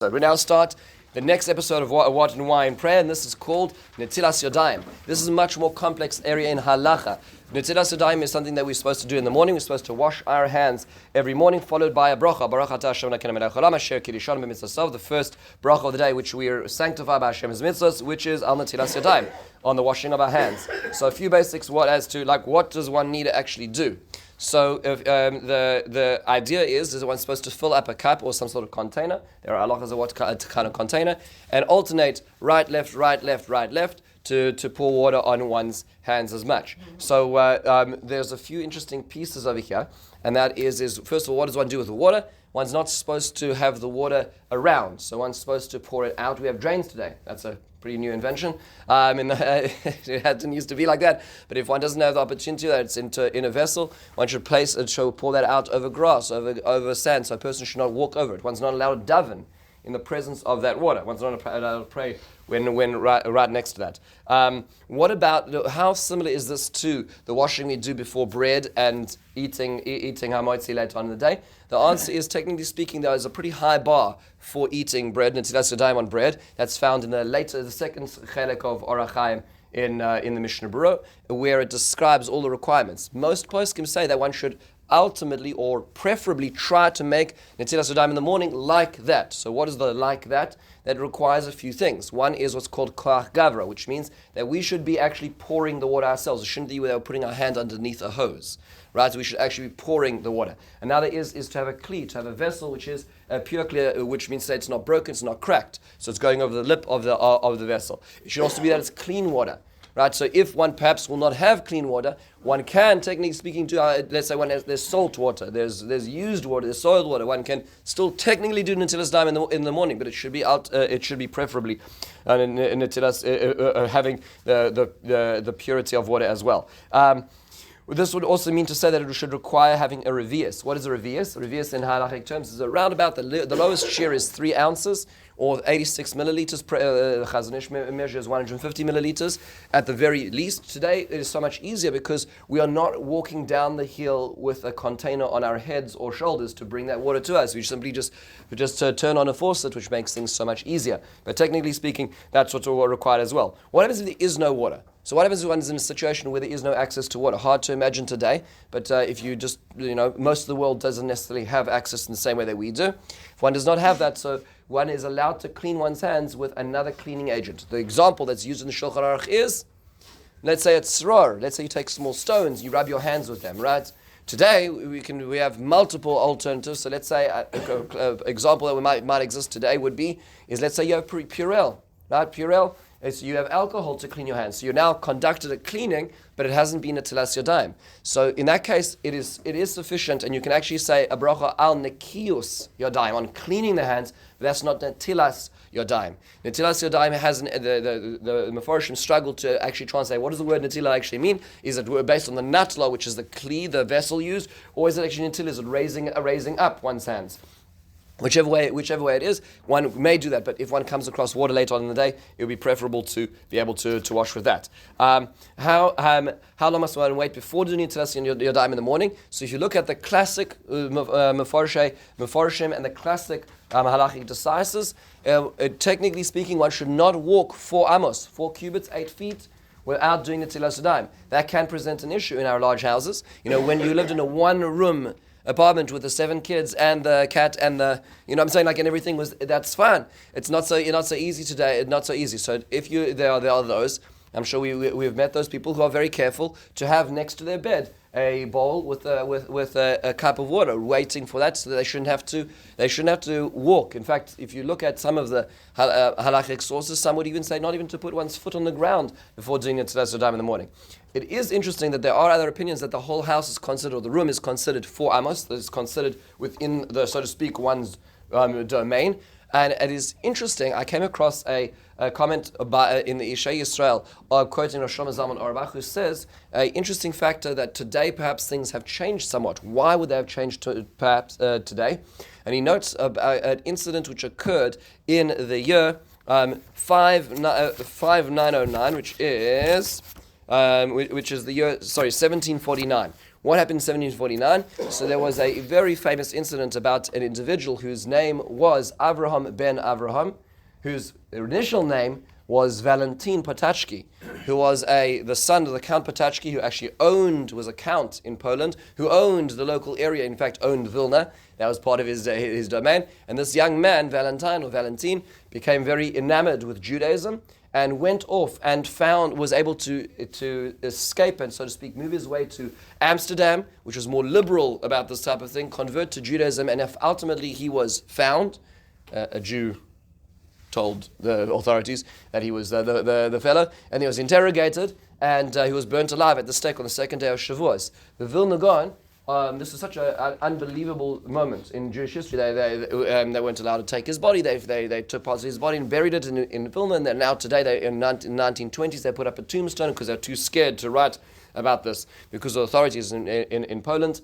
So we now start the next episode of What and Why in Prayer, and this is called Netillas Yadaim. This is a much more complex area in halacha. Netillas Yadaim is something that we're supposed to do in the morning. We're supposed to wash our hands every morning, followed by a bracha. Baruch atah Hashem Elokeinu melech haolam asher kirishanu b'mitzvotav, the first bracha of the day, which we are sanctified by Hashem's mitzvahs, which is al Netillas Yadaim, on the washing of our hands. So a few basics what does one need to actually do. So the idea is that one's supposed to fill up a cup or some sort of container. There are halachas of what kind of container, and alternate right, left, right, left, right, left to pour water on one's hands as much. So there's a few interesting pieces over here, and that is first of all, what does one do with the water? One's not supposed to have the water around, so one's supposed to pour it out. We have drains today. That's a pretty new invention. It didn't used to be like that. But if one doesn't have the opportunity that it's in a vessel, one should pour that out over grass, over sand, so a person should not walk over it. One's not allowed to daven in the presence of that water. One's not allowed to pray when right next to that. What about, how similar is this to the washing we do before bread and eating hamotzi later on in the day? The answer is, technically speaking, there is a pretty high bar for eating bread, Netillas Yadaim on bread. That's found in the second chelek of Orach Chaim in the Mishnah Berurah, where it describes all the requirements. Most poskim say that one should ultimately or preferably try to make Netillas Yadaim in the morning like that. So what is the like that? That requires a few things. One is what's called koach gavra, which means that we should be actually pouring the water ourselves. It shouldn't be without putting our hand underneath a hose. Right? We should actually be pouring the water. Another is to have a kli, to have a vessel which is pure clear, which means that it's not broken, it's not cracked. So it's going over the lip of the vessel. It should also be that it's clean water. Right, so if one perhaps will not have clean water, one can, technically speaking, let's say there's salt water, there's used water, there's soiled water. One can still technically do Netillas Yadaim in the morning, but it should be it should be preferably Netillas having the purity of water as well. This would also mean to say that it should require having a revius. What is a revius? A revius in halachic terms is around about the lowest share is 3 ounces or 86 milliliters. Chazon Ish measures 150 milliliters at the very least. Today it is so much easier because we are not walking down the hill with a container on our heads or shoulders to bring that water to us. We simply just turn on a faucet, which makes things so much easier. But technically speaking, that's what's required as well. What happens if there is no water? So what happens if one's in a situation where there is no access to water? Hard to imagine today, but if you just, most of the world doesn't necessarily have access in the same way that we do. If one does not have that, so one is allowed to clean one's hands with another cleaning agent. The example that's used in the Shulchan Aruch is, let's say it's sror. Let's say you take small stones, you rub your hands with them, right? Today we have multiple alternatives. So let's say an example that might exist today is let's say you have Purell, right? Purell. So you have alcohol to clean your hands. So you now conducted a cleaning, but it hasn't been Netillas Yadaim. So in that case, it is sufficient, and you can actually say a bracha al nekiyus Yadaim, on cleaning the hands, but that's not Netillas Yadaim. Netillas Yadaim has the Mefarshim struggle to actually translate. What does the word Netila actually mean? Is it based on the natla, which is the kli, the vessel used, or is it actually Netila, is it raising up one's hands? Whichever way it is, one may do that, but if one comes across water later on in the day, it would be preferable to be able to wash with that. How long must one wait before doing Netillas Yadaim in the morning? So if you look at the classic Mefarshim and the classic halachic decisis, technically speaking, one should not walk 4 amos, 4 cubits, 8 feet, without doing Netillas Yadaim. That can present an issue in our large houses. When you lived in a 1-room apartment with the 7 kids and the cat and the, and everything that's fine. It's not so easy today. Not so easy. So if there are those, I'm sure we've met those people who are very careful to have next to their bed a bowl with a cup of water, waiting for that, so that they shouldn't have to walk. In fact, if you look at some of the halachic sources, some would even say not even to put one's foot on the ground before doing Netillas Yadaim in the morning. It is interesting that there are other opinions that the whole house is considered, or the room is considered 4 amos, that is considered within the, so to speak, one's domain. And it is interesting, I came across a comment in the Isha Yisrael, quoting Rosh Hashanah Zalman Auerbach, who says, an interesting factor that today perhaps things have changed somewhat. Why would they have changed perhaps today? And he notes an incident which occurred in the year 5909, which is the year, 1749, What happened in 1749? So there was a very famous incident about an individual whose name was Avraham ben Avraham, whose initial name was Valentin Potocki, who was the son of the Count Potocki, who actually was a count in Poland, who owned the local area, in fact owned Vilna. That was part of his domain. And this young man, Valentin, became very enamored with Judaism and went off and was able to escape and, so to speak, move his way to Amsterdam, which was more liberal about this type of thing, convert to Judaism, and ultimately he was found, a Jew told the authorities that he was the fellow, and he was interrogated, and he was burnt alive at the stake on the second day of Shavuos. The Vilna Gaon, this is such an unbelievable moment in Jewish history. They weren't allowed to take his body. They took parts of his body and buried it in Vilna, and then now today, in 1920s, they put up a tombstone because they're too scared to write about this because the authorities in Poland.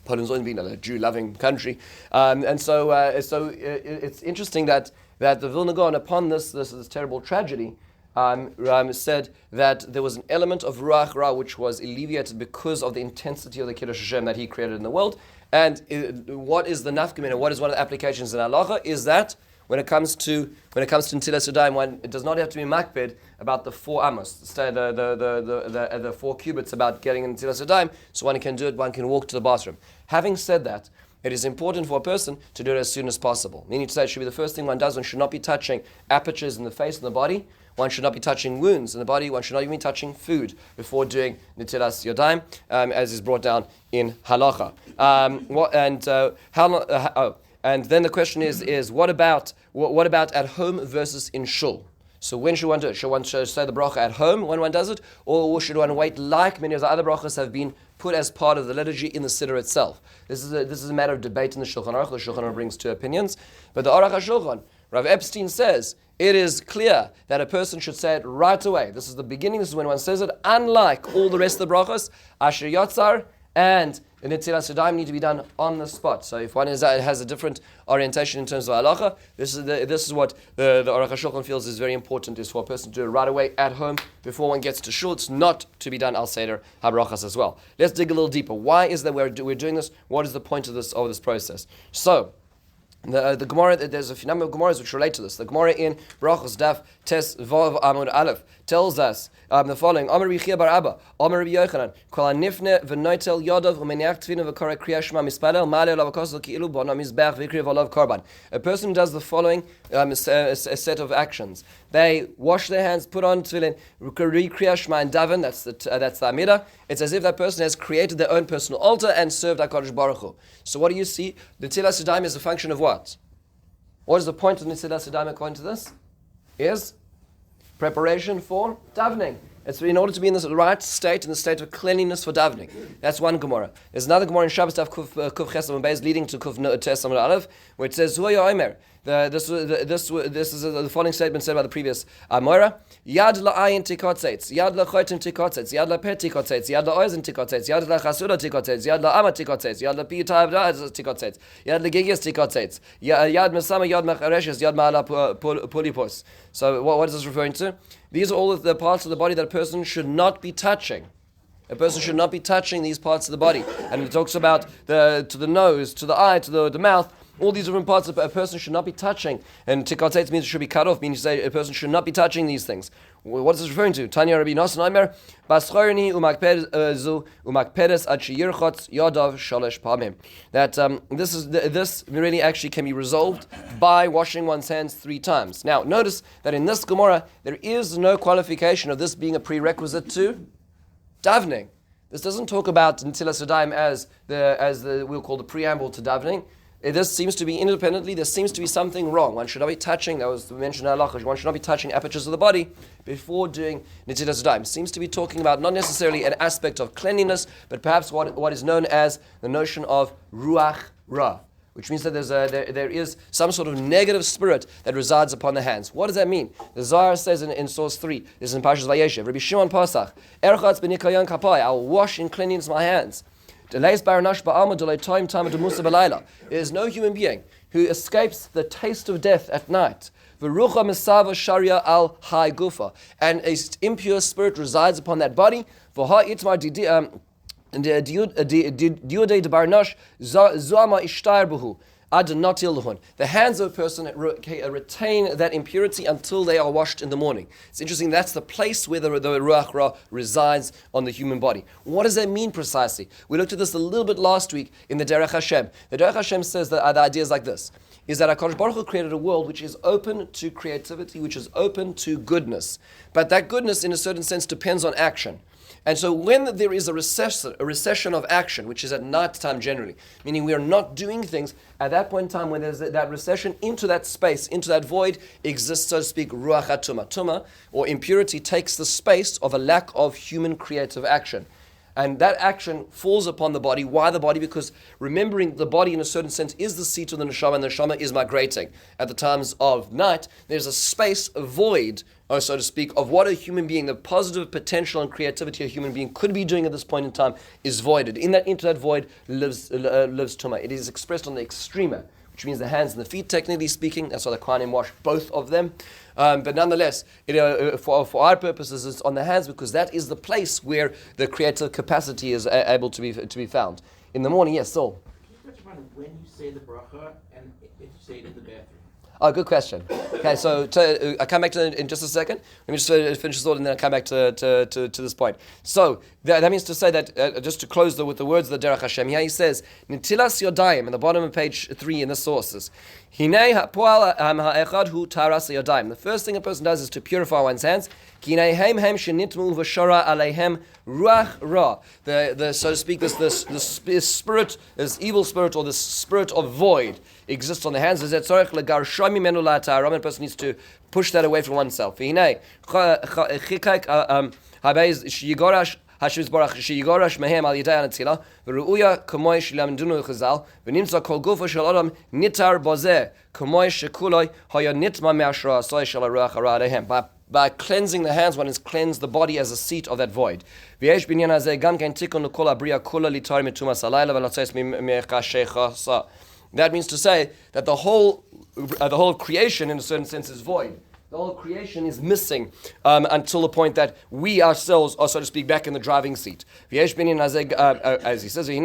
Poland's always been a Jew-loving country, so it's interesting that the Vilna Gaon, upon this terrible tragedy, said that there was an element of Ruach Ra which was alleviated because of the intensity of the Kiddush Hashem that he created in the world. And what is the nafkamina? What is one of the applications in halacha? Is that when it comes to Netillas Yadaim, it does not have to be makbid about the 4 amos, the 4 cubits about getting in Netillas Yadaim, so one can do it, one can walk to the bathroom. Having said that, it is important for a person to do it as soon as possible. Meaning to say it should be the first thing one does. One should not be touching apertures in the face and the body. One should not be touching wounds in the body. One should not even be touching food before doing Netillas Yadaim, as is brought down in halacha. And then the question is what about at home versus in shul? So when should one do it? Should one say the bracha at home when one does it? Or should one wait like many of the other brachas have been put as part of the liturgy in the siddur itself? This is a matter of debate in the Shulchan Aruch. The Shulchan Aruch brings 2 opinions. But the Aruch HaShulchan, Rav Epstein says, it is clear that a person should say it right away. This is the beginning. This is when one says it. Unlike all the rest of the brachas, Asher Yotzar and the Netillas Yadaim need to be done on the spot. So if one has a different orientation in terms of halacha, this is what the Aruch HaShulchan feels is very important, is for a person to do it right away at home before one gets to shul. It's not to be done al seder habrachas as well. Let's dig a little deeper. Why is that we're doing this? What is the point of this process? So the Gemara, there's a number of Gemaras which relate to this. The Gemara in Brachos Daf Tes Vav Amud Aleph tells us the following: Amar Rechia bar Abba, Amar Rabbi Yochanan, Kol hanifne v'noitel yadav u'meniach tefillin v'koreh kriyas shema mispalel ma'aleh olav hakosel ki'ilu b'ona mizbech v'ikriv olav korban. A person who does the following a set of actions: they wash their hands, put on tefillin, read kriyas shema and daven. That's the Amidah. It's as if that person has created their own personal altar and served HaKadosh Baruch Hu. So what do you see? The Netillas Yadaim is a function of what? What is the point of Netillas Yadaim according to this? Is preparation for davening. It's in order to be in the right state, in the state of cleanliness for davening. That's one Gemara. There's another Gemara in Shabbos Daf Kuf Ches Amud Beis leading to Kuf Tes Amud Aleph, where it says, Huya Omer. This is the following statement said by the previous Amora. Yad la'ayin tikotzetz, yad la'choitim tikotzetz, yad la'pet tikotzetz, yad la'oizen tikotzetz, yad la'chasuda tikotzetz, yad la'ama tikotzetz, yad la'piyutav tikotzetz, yad la'gigias tikotzetz, yad mesama, yad machareshes, yad ma'ala pulipos. So what is this referring to? These are all of the parts of the body that a person should not be touching. A person should not be touching these parts of the body. And it talks about to the nose, to the eye, to the mouth. All these different parts a person should not be touching. And tikotzetz means it should be cut off, meaning to say a person should not be touching these things. What is this referring to? Tanya Rabbi Nosson Omer, Baschorni umakpedes ad sheyirchotz yadav shalosh pamim. That this really actually can be resolved by washing one's hands 3 times. Now, notice that in this Gemara, there is no qualification of this being a prerequisite to davening. This doesn't talk about Netillas Yadaim as we'll call the preamble to davening. This seems to be independently, there seems to be something wrong. One should not be touching, that was mentioned in halacha, one should not be touching apertures of the body before doing Netillas Yadaim. Seems to be talking about not necessarily an aspect of cleanliness, but perhaps what is known as the notion of Ruach Ra, which means that there is some sort of negative spirit that resides upon the hands. What does that mean? The Zohar says in source 3, this is in Parshas Vayeshev, Rabbi Shimon Pasach, Erchatz b'nikayon kapai, I will wash in cleanliness my hands. There is no human being who escapes the taste of death at night. And an impure spirit resides upon that body. And diodei debarnosh zama ishtar buhu. The hands of a person retain that impurity until they are washed in the morning. It's interesting, that's the place where the Ruach Ra resides on the human body. What does that mean precisely? We looked at this a little bit last week in the Derech Hashem. The Derech Hashem says that the idea is like this, is that HaKadosh Baruch Hu created a world which is open to creativity, which is open to goodness. But that goodness, in a certain sense, depends on action. And so when there is a recession of action, which is at night time generally, meaning we are not doing things, at that point in time when there's that recession into that space, into that void, exists, so to speak, ruach hatuma. Tuma, or impurity, takes the space of a lack of human creative action. And that action falls upon the body. Why the body? Because remembering the body in a certain sense is the seat of the neshama, and the neshama is migrating. At the times of night, there's a space, a void, or so to speak, of what a human being, the positive potential and creativity a human being could be doing at this point in time is voided. Into that void lives Tumah. It is expressed on the extrema, which means the hands and the feet, technically speaking. That's why the Kohanim wash both of them. But nonetheless, for our purposes, it's on the hands because that is the place where the creative capacity is able to be found. In the morning, yes, Saul. Can you touch upon when you say the bracha and if you say it in the bathroom? Oh, good question. Okay, so I'll come back to it in just a second. Let me just finish this thought and then I'll come back to this point. So that means to say that, just to close with the words of the Derech Hashem, here he says, Netillas Yadaim, in the bottom of page 3 in the sources, the first thing a person does is to purify one's hands. The so to speak, this spirit, this evil spirit, or this spirit of void exists on the hands. And a person needs to push that away from oneself. שיגורש מהם על ידי הנטילה וראויה כמוי שלמדונו לחז"ל ונמצא כל גופו של אדם ניטר בזה כמוי שכולו היה נטמע מהשראה הסוי של הרוח הרע עליהם. By cleansing the hands, one has cleansed the body as a seat of that void. ויש בעניין הזה גם כן תיקון לכל הבריאה כולה ליטהר מטומאת הלילה ולצאת מחשכה. That means to say that the whole creation in a certain sense is void. The whole creation is missing until the point that we ourselves are, so to speak, back in the driving seat. As he says, and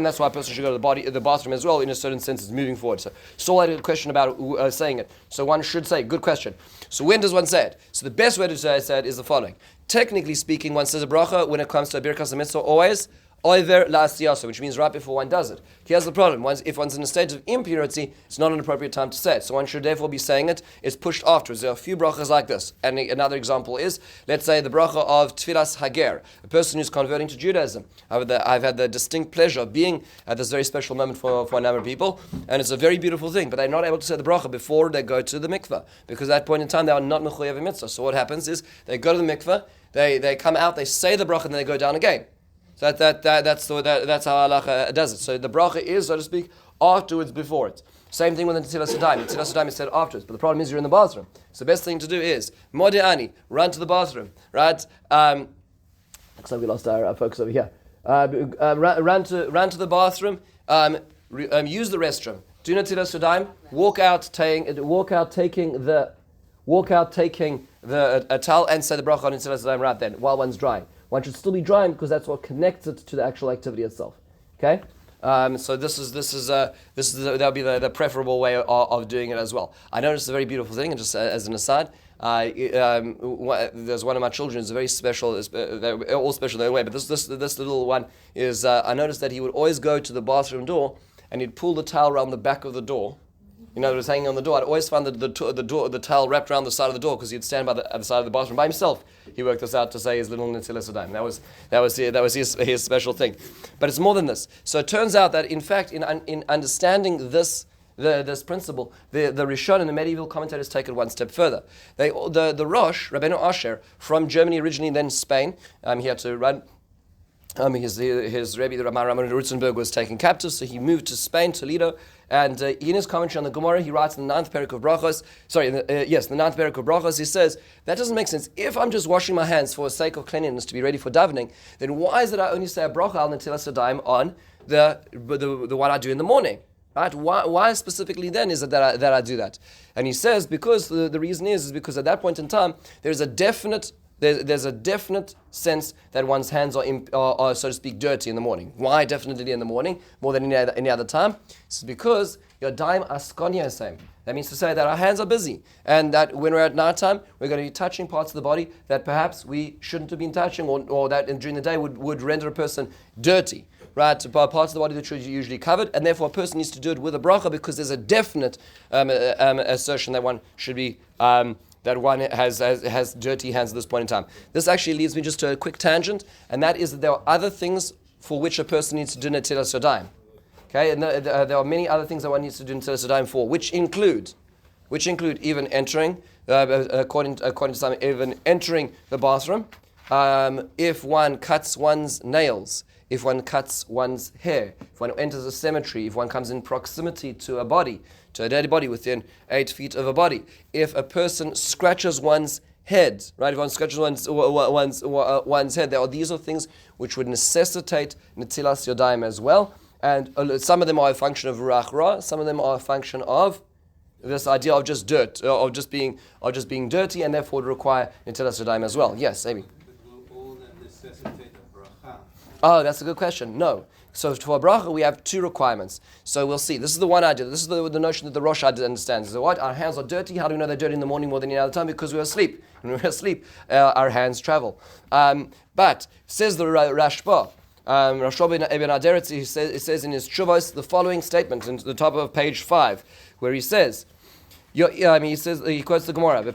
that's why a person should go to the bathroom as well, in a certain sense, is moving forward. So Saul had a question about saying it. So one should say, good question. So when does one say it? So the best way to say it is the following. Technically speaking, one says a bracha when it comes to a birkas mitzvah always Oiver la'asiyasa, which means right before one does it. Here's the problem. If one's in a state of impurity, it's not an appropriate time to say it. So one should therefore be saying it. It's pushed afterwards. There are a few brachas like this. And another example is, let's say, the bracha of Tfilas Hager, a person who's converting to Judaism. I've had the distinct pleasure of being at this very special moment for a number of people, and it's a very beautiful thing, but they're not able to say the bracha before they go to the mikveh, because at that point in time they are not mechuyev mitzvah. So what happens is, they go to the mikveh, they come out, they say the bracha, and then they go down again. So that's how Allah does it. So the bracha is, so to speak, afterwards, before it. Same thing with the Netillas Yadaim. Netillas Yadaim is said afterwards, but the problem is you're in the bathroom. So the best thing to do is Modi'ani, run to the bathroom, right? Looks like we lost our focus over here. Run to the bathroom. Use the restroom. Do Netillas Yadaim. Walk out taking the towel and say the bracha on Netillas Yadaim right then while one's drying. One should still be drying because that's what connects it to the actual activity itself. Okay, so this is that'll be the preferable way of doing it as well. I noticed a very beautiful thing, and just as an aside, there's one of my children is very special. They're all special in their way, but this little one is. I noticed that he would always go to the bathroom door and he'd pull the towel around the back of the door. You know, it was hanging on the door. I'd always found the towel wrapped around the side of the door because he'd stand by the side of the bathroom by himself. He worked this out to say his little Netillas Yadaim. That was his special thing. But it's more than this. So it turns out that in fact, in understanding this principle, the Rishon and the medieval commentators take it one step further. The Rosh, Rabbeinu Asher, from Germany originally, then Spain, he had to run. His Rebbe, the Ramah Rutzenberg, was taken captive, so he moved to Spain, Toledo, and in his commentary on the Gemara, he writes in the 9th parak of Brachos, the 9th parak of Brachos, he says, that doesn't make sense. If I'm just washing my hands for the sake of cleanliness to be ready for davening, then why is it I only say a bracha al Netillas Yadaim on the one I do in the morning? Right? Why specifically then is it that I do that? And he says, because the reason is because at that point in time, there's a definite there's a definite sense that one's hands are, so to speak, dirty in the morning. Why definitely in the morning, more than any other time? This is because Yadaim askani asem. That means to say that our hands are busy, and that when we're at night time, we're going to be touching parts of the body that perhaps we shouldn't have been touching, or that during the day would render a person dirty. Right, parts of the body that are usually covered, and therefore a person needs to do it with a bracha because there's a definite assertion that one should be that one has dirty hands at this point in time. This actually leads me just to a quick tangent, and that is that there are other things for which a person needs to do Netillas Yadaim. Okay, and there are many other things that one needs to do Netillas Yadaim for, which include even entering, according to some, even entering the bathroom, if one cuts one's nails, if one cuts one's hair, if one enters a cemetery, if one comes in proximity to a body, to a dead body within 8 feet of a body, if a person scratches one's head, right? If one scratches one's head, these are things which would necessitate Netillas Yadaim as well. And some of them are a function of ruach ra, some of them are a function of this idea of just dirt, of just being dirty, and therefore would require Netillas Yadaim as well. Yes, Amy. Will all that necessitate a bracha? Oh, that's a good question. No. So for a bracha, we have two requirements. So we'll see. This is the one idea. This is the notion that the Rosh understands. So what? Our hands are dirty. How do we know they're dirty in the morning more than any other time? Because we're asleep. When we're asleep, our hands travel. But says the Rashba, Rashba ibn Aderet, it says in his Shuvos the following statement at the top of page 5, where he says, he quotes the Gemara. He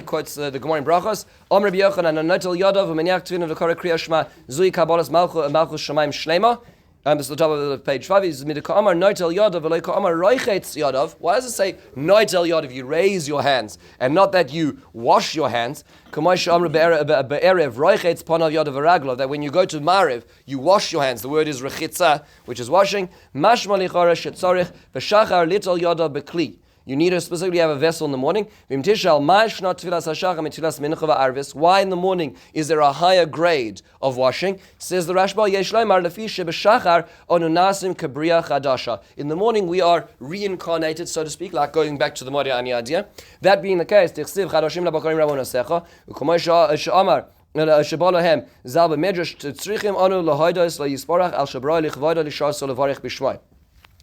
quotes the Gemara in Brachos. Rabbi Yochanan, Netil Yadav, Umeniach Tvin of the Korah Kriya Shema, Zui Kabbalas Malchus Shemaim Shlema. This is the top of page 5. He says, Midika Amar Netil Yadav, Veloika Amar Roichetz Yadav. Why does it say Netil Yadav? You raise your hands, and not that you wash your hands. Kamosh Amar Be'erev Roichetz Panav Yadav V'Raglav. That when you go to Mariv, you wash your hands. The word is Rechitza, which is washing. Mashma Lichara Shetzorich V'Shachar Little Yadav Bekli. You need to specifically have a vessel in the morning. Why in the morning is there a higher grade of washing? Says the Rashba, in the morning we are reincarnated, so to speak, like going back to the Moriani idea. That being the case,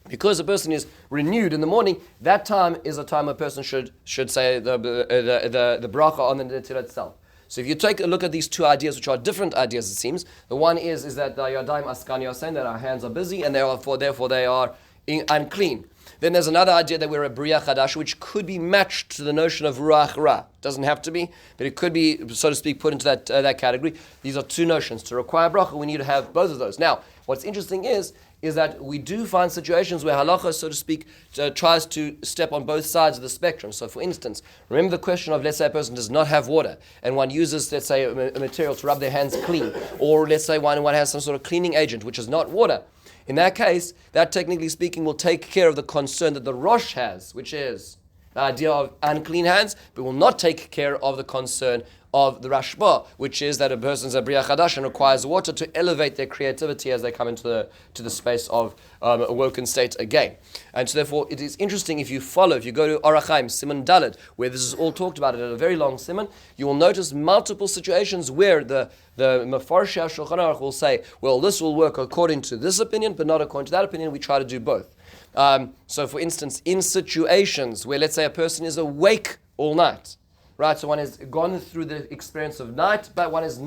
because a person is renewed in the morning, that time is a time a person should say the bracha on the Netillah itself. So if you take a look at these two ideas, which are different ideas, it seems, the one is that the Yadaim Askani are saying that our hands are busy and therefore they are unclean. Then there's another idea that we're a Bria Chadash, which could be matched to the notion of Ruach Ra. Doesn't have to be, but it could be, so to speak, put into that category. These are two notions. To require bracha, we need to have both of those. Now, what's interesting is that we do find situations where halacha, so to speak, tries to step on both sides of the spectrum. So, for instance, remember the question of, let's say a person does not have water, and one uses, let's say, a material to rub their hands clean, or let's say one has some sort of cleaning agent, which is not water. In that case, that technically speaking will take care of the concern that the Rosh has, which is the idea of unclean hands, but will not take care of the concern of the Rashba, which is that a person's a Bria Chadash and requires water to elevate their creativity as they come into the space of awoken state again. And so therefore it is interesting if you go to Orach Chaim, Siman Daled, where this is all talked about at a very long Siman, you will notice multiple situations where the Mefarshei Shulchan Aruch will say, well, this will work according to this opinion, but not according to that opinion. We try to do both. So for instance, in situations where, let's say, a person is awake all night, right, so one has gone through the experience of night, but one has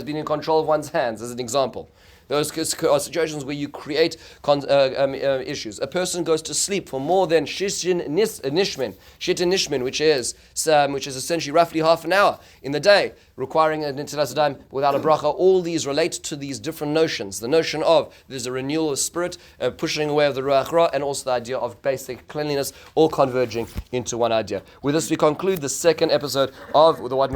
been in control of one's hands, as an example. Those are situations where you create issues. A person goes to sleep for more than Shitin Nishmin, which is essentially roughly half an hour in the day, requiring a Netillas Yadaim without a bracha. All these relate to these different notions. The notion of there's a renewal of spirit, pushing away of the Ruach Ra, and also the idea of basic cleanliness, all converging into one idea. With this, we conclude the second episode of the What and Why.